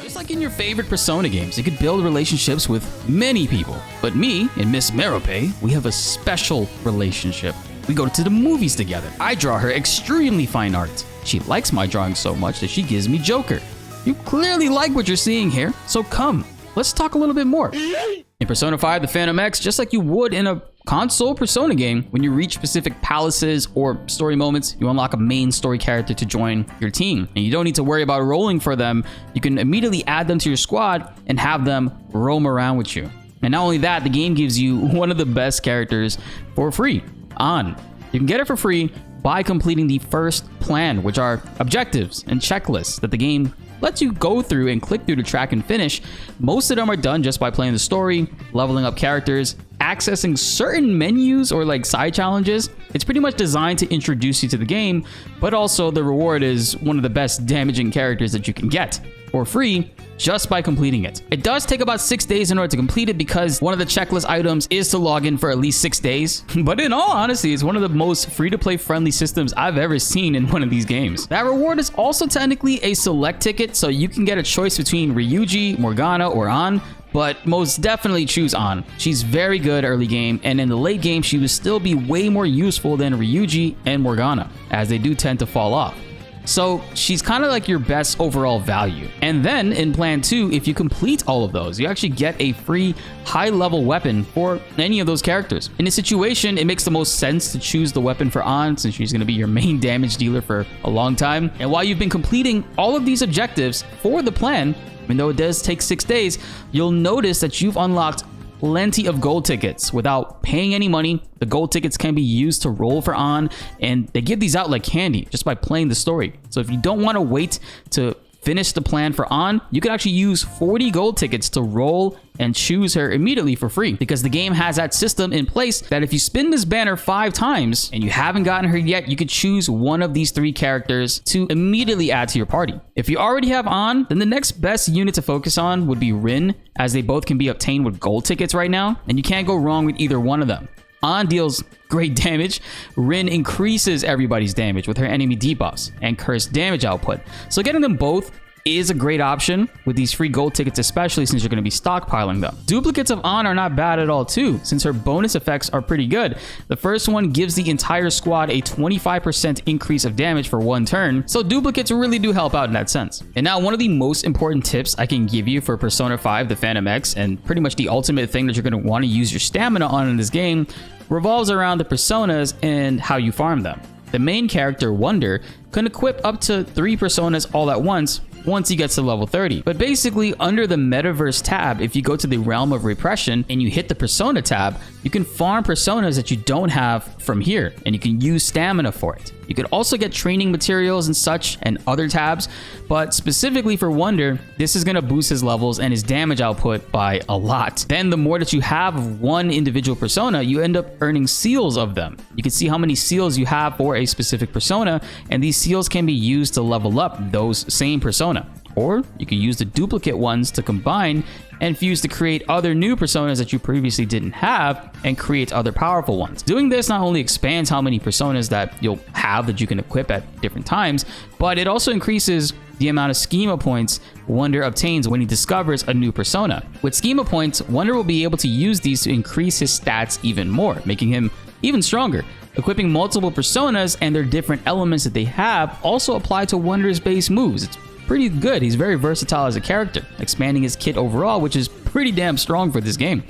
Just like in your favorite Persona games, you could build relationships with many people. But me and Miss Merope, we have a special relationship. We go to the movies together. I draw her extremely fine art. She likes my drawing so much that she gives me Joker. You clearly like what you're seeing here, so come, let's talk a little bit more. In Persona 5 The Phantom X, just like you would in a console Persona game, when you reach specific palaces or story moments, you unlock a main story character to join your team. And you don't need to worry about rolling for them. You can immediately add them to your squad and have them roam around with you. And not only that, the game gives you one of the best characters for free, An. You can get it for free by completing the first plan, which are objectives and checklists that the game lets you go through and click through to track and finish. Most of them are done just by playing the story, leveling up characters, accessing certain menus or like side challenges. It's pretty much designed to introduce you to the game, but also the reward is one of the best damaging characters that you can get for free just by completing it. It does take about 6 days in order to complete it because one of the checklist items is to log in for at least 6 days. But in all honesty, it's one of the most free-to-play friendly systems I've ever seen in one of these games. That reward is also technically a select ticket, so you can get a choice between Ryuji, Morgana, or An, but most definitely choose An. She's very good early game, and in the late game, she will still be way more useful than Ryuji and Morgana, as they do tend to fall off. So she's kind of like your best overall value. And then in plan 2, if you complete all of those, you actually get a free high level weapon for any of those characters. In this situation, it makes the most sense to choose the weapon for An since she's going to be your main damage dealer for a long time. And while you've been completing all of these objectives for the plan, even though it does take 6 days, you'll notice that you've unlocked plenty of gold tickets without paying any money. The gold tickets can be used to roll for An, and they give these out like candy just by playing the story. So if you don't want to wait to finish the plan for An, you can actually use 40 gold tickets to roll and choose her immediately for free, because the game has that system in place that if you spin this banner 5 times and you haven't gotten her yet, you could choose one of these 3 characters to immediately add to your party. If you already have An, then the next best unit to focus on would be Rin, as they both can be obtained with gold tickets right now, and you can't go wrong with either one of them. An deals great damage. Rin increases everybody's damage with her enemy debuffs and cursed damage output. So getting them both is a great option with these free gold tickets, especially since you're going to be stockpiling them. Duplicates of An are not bad at all too, since her bonus effects are pretty good. The first one gives the entire squad a 25% increase of damage for 1 turn, so duplicates really do help out in that sense. And now one of the most important tips I can give you for Persona 5 The Phantom X, and pretty much the ultimate thing that you're going to want to use your stamina on in this game, revolves around the personas and how you farm them. The main character, Wonder, can equip up to 3 personas all at once he gets to level 30. But basically, under the Metaverse tab, if you go to the Realm of Repression and you hit the Persona tab, you can farm personas that you don't have from here, and you can use stamina for it. You could also get training materials and such and other tabs, but specifically for Wonder, this is going to boost his levels and his damage output by a lot. Then the more that you have of one individual persona, you end up earning seals of them. You can see how many seals you have for a specific persona, and these seals can be used to level up those same persona. Or you can use the duplicate ones to combine and fuse to create other new personas that you previously didn't have and create other powerful ones. Doing this not only expands how many personas that you'll have that you can equip at different times, but it also increases the amount of Schema points Wonder obtains when he discovers a new persona. With Schema points, Wonder will be able to use these to increase his stats even more, making him even stronger. Equipping multiple personas and their different elements that they have also apply to Wonder's base moves. It's pretty good. He's very versatile as a character, expanding his kit overall, which is pretty damn strong for this game.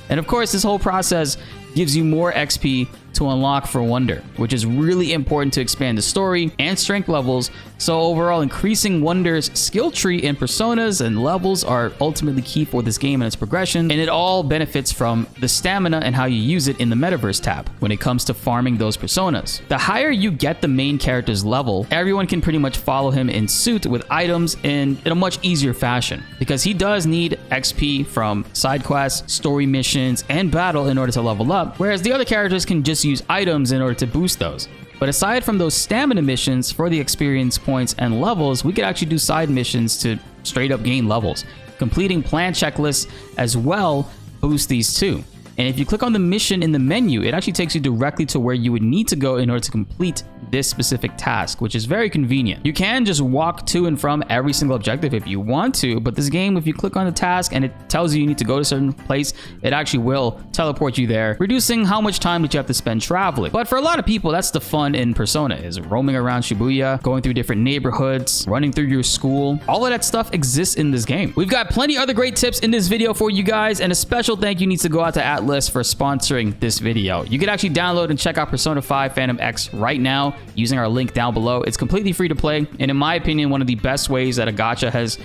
And of course, this whole process gives you more XP to unlock for Wonder, which is really important to expand the story and strength levels. So overall, increasing Wonder's skill tree and personas and levels are ultimately key for this game and its progression, and it all benefits from the stamina and how you use it in the Metaverse tab when it comes to farming those personas. The higher you get the main character's level, everyone can pretty much follow him in suit with items in a much easier fashion, because he does need XP from side quests, story missions, and battle in order to level up, whereas the other characters can just use items in order to boost those. But aside from those stamina missions for the experience points and levels, we could actually do side missions to straight up gain levels. Completing plan checklists as well boost these too. And if you click on the mission in the menu, it actually takes you directly to where you would need to go in order to complete this specific task, which is very convenient. You can just walk to and from every single objective if you want to, but this game, if you click on the task and it tells you need to go to a certain place, it actually will teleport you there, reducing how much time that you have to spend traveling. But for a lot of people, that's the fun in Persona, is roaming around Shibuya, going through different neighborhoods, running through your school. All of that stuff exists in this game. We've got plenty other great tips in this video for you guys, and a special thank you needs to go out to Atlas for sponsoring this video. You can actually download and check out Persona 5 Phantom X right now using our link down below. It's completely free to play, and in my opinion, one of the best ways that a gacha has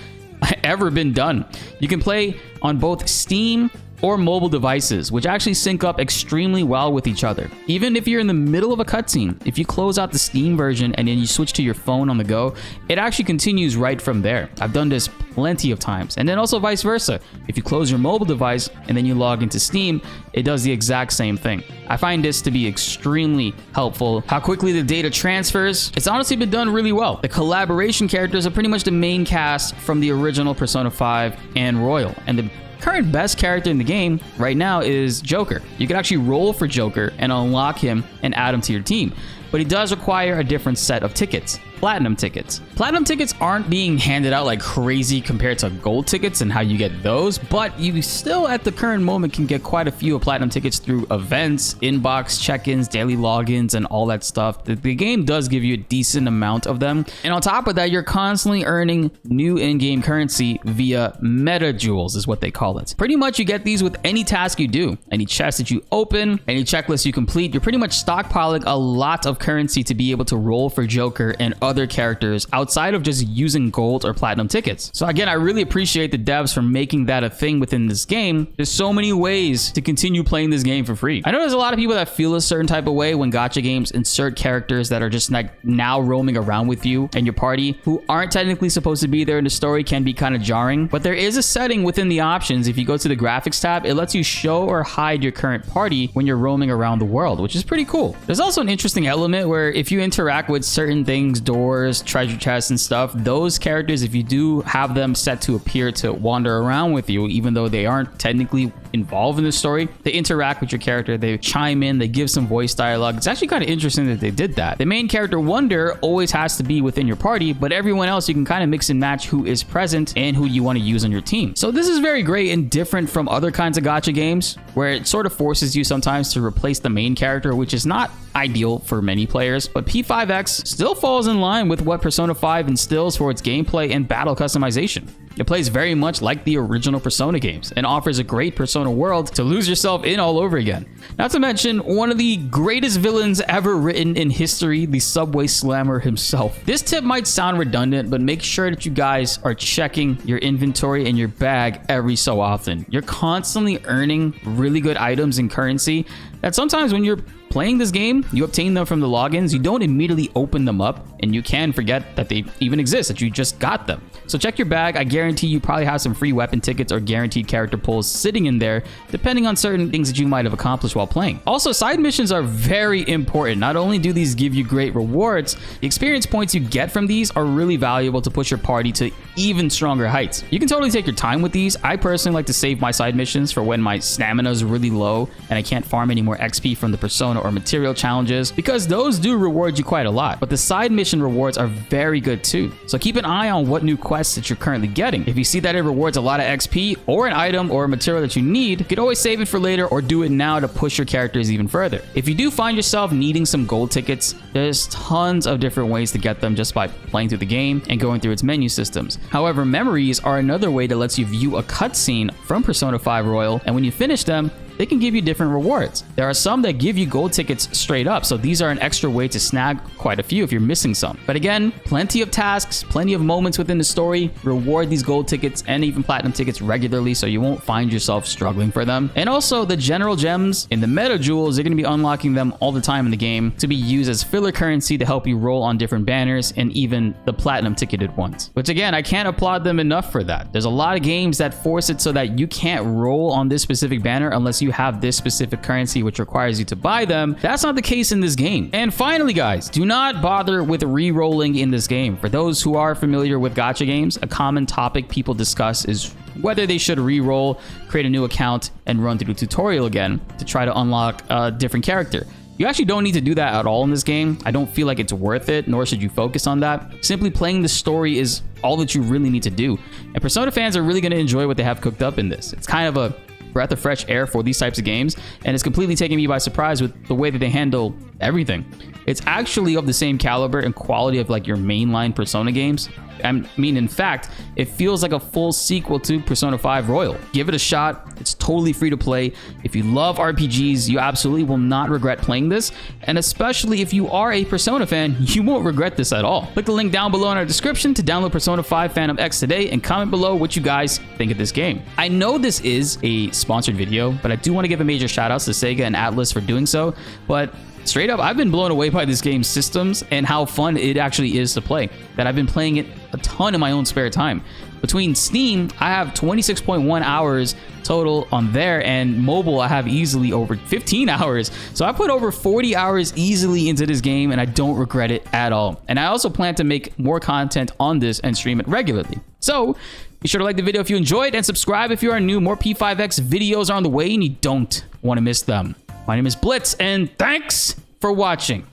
ever been done. You can play on both Steam or mobile devices, which actually sync up extremely well with each other. Even if you're in the middle of a cutscene, if you close out the Steam version and then you switch to your phone on the go, it actually continues right from there. I've done this plenty of times. And then also vice versa. If you close your mobile device and then you log into Steam, it does the exact same thing. I find this to be extremely helpful. How quickly the data transfers, it's honestly been done really well. The collaboration characters are pretty much the main cast from the original Persona 5 and Royal. And the current best character in the game right now is Joker. You can actually roll for Joker and unlock him and add him to your team, but he does require a different set of tickets. Platinum tickets. Platinum tickets aren't being handed out like crazy compared to gold tickets and how you get those, but you still at the current moment can get quite a few of platinum tickets through events, inbox check-ins, daily logins, and all that stuff. The game does give you a decent amount of them. And on top of that, you're constantly earning new in-game currency via meta jewels is what they call it. Pretty much you get these with any task you do, any chest that you open, any checklist you complete. You're pretty much stockpiling a lot of currency to be able to roll for Joker and other characters outside of just using gold or platinum tickets. So again, I really appreciate the devs for making that a thing within this game. There's so many ways to continue playing this game for free. I know there's a lot of people that feel a certain type of way when gacha games insert characters that are just like now roaming around with you and your party who aren't technically supposed to be there in the story. Can be kind of jarring, but there is a setting within the options. If you go to the graphics tab, it lets you show or hide your current party when you're roaming around the world, which is pretty cool. There's also an interesting element where if you interact with certain things, doors, treasure chests and stuff, those characters, if you do have them set to appear to wander around with you, even though they aren't technically involved in the story, they interact with your character, they chime in, they give some voice dialogue. It's actually kind of interesting that they did that. The main character Wonder always has to be within your party, but everyone else you can kind of mix and match who is present and who you want to use on your team. So this is very great and different from other kinds of gacha games where it sort of forces you sometimes to replace the main character, which is not ideal for many players, but P5X still falls in line with what Persona 5 instills for its gameplay and battle customization. It plays very much like the original Persona games and offers a great Persona world to lose yourself in all over again. Not to mention one of the greatest villains ever written in history, the Subway Slammer himself. This tip might sound redundant, but make sure that you guys are checking your inventory and your bag every so often. You're constantly earning really good items and currency that sometimes when you're playing this game, you obtain them from the logins, you don't immediately open them up, and you can forget that they even exist, that you just got them. So check your bag. I guarantee you probably have some free weapon tickets or guaranteed character pulls sitting in there, depending on certain things that you might have accomplished while playing. Also, side missions are very important. Not only do these give you great rewards, the experience points you get from these are really valuable to push your party to even stronger heights. You can totally take your time with these. I personally like to save my side missions for when my stamina is really low and I can't farm any more XP from the Persona or material challenges, because those do reward you quite a lot. But the side mission rewards are very good too. So keep an eye on what new quests that you're currently getting. If you see that it rewards a lot of XP or an item or a material that you need, you could always save it for later or do it now to push your characters even further. If you do find yourself needing some gold tickets, there's tons of different ways to get them just by playing through the game and going through its menu systems. However, memories are another way that lets you view a cutscene from Persona 5 Royal, and when you finish them, they can give you different rewards. There are some that give you gold tickets straight up, so these are an extra way to snag quite a few if you're missing some. But again, plenty of tasks, plenty of moments within the story reward these gold tickets and even platinum tickets regularly, so you won't find yourself struggling for them. And also the general gems in the meta jewels, you're going to be unlocking them all the time in the game to be used as filler currency to help you roll on different banners and even the platinum ticketed ones. Which again, I can't applaud them enough for that. There's a lot of games that force it so that you can't roll on this specific banner unless you have this specific currency which requires you to buy them. That's not the case in this game. And finally guys, do not bother with re-rolling in this game. For those who are familiar with gacha games, a common topic people discuss is whether they should re-roll, create a new account, and run through the tutorial again to try to unlock a different character. You actually don't need to do that at all in this game. I don't feel like it's worth it, nor should you focus on that. Simply playing the story is all that you really need to do. And Persona fans are really going to enjoy what they have cooked up in this. It's kind of a breath of fresh air for these types of games, and it's completely taking me by surprise with the way that they handle everything. It's actually of the same caliber and quality of like your mainline Persona games. I mean, in fact, it feels like a full sequel to Persona 5 Royal. Give it a shot. It's totally free to play. If you love RPGs, you absolutely will not regret playing this. And especially if you are a Persona fan, you won't regret this at all. Click the link down below in our description to download Persona 5 P5X today and comment below what you guys think of this game. I know this is a sponsored video, but I do want to give a major shout out to Sega and Atlus for doing so. But straight up, I've been blown away by this game's systems and how fun it actually is to play, that I've been playing it a ton in my own spare time. Between Steam, I have 26.1 hours total on there, and mobile, I have easily over 15 hours. So I put over 40 hours easily into this game, and I don't regret it at all. And I also plan to make more content on this and stream it regularly. So be sure to like the video if you enjoyed, and subscribe if you are new. More P5X videos are on the way, and you don't want to miss them. My name is BltzZ, and thanks for watching.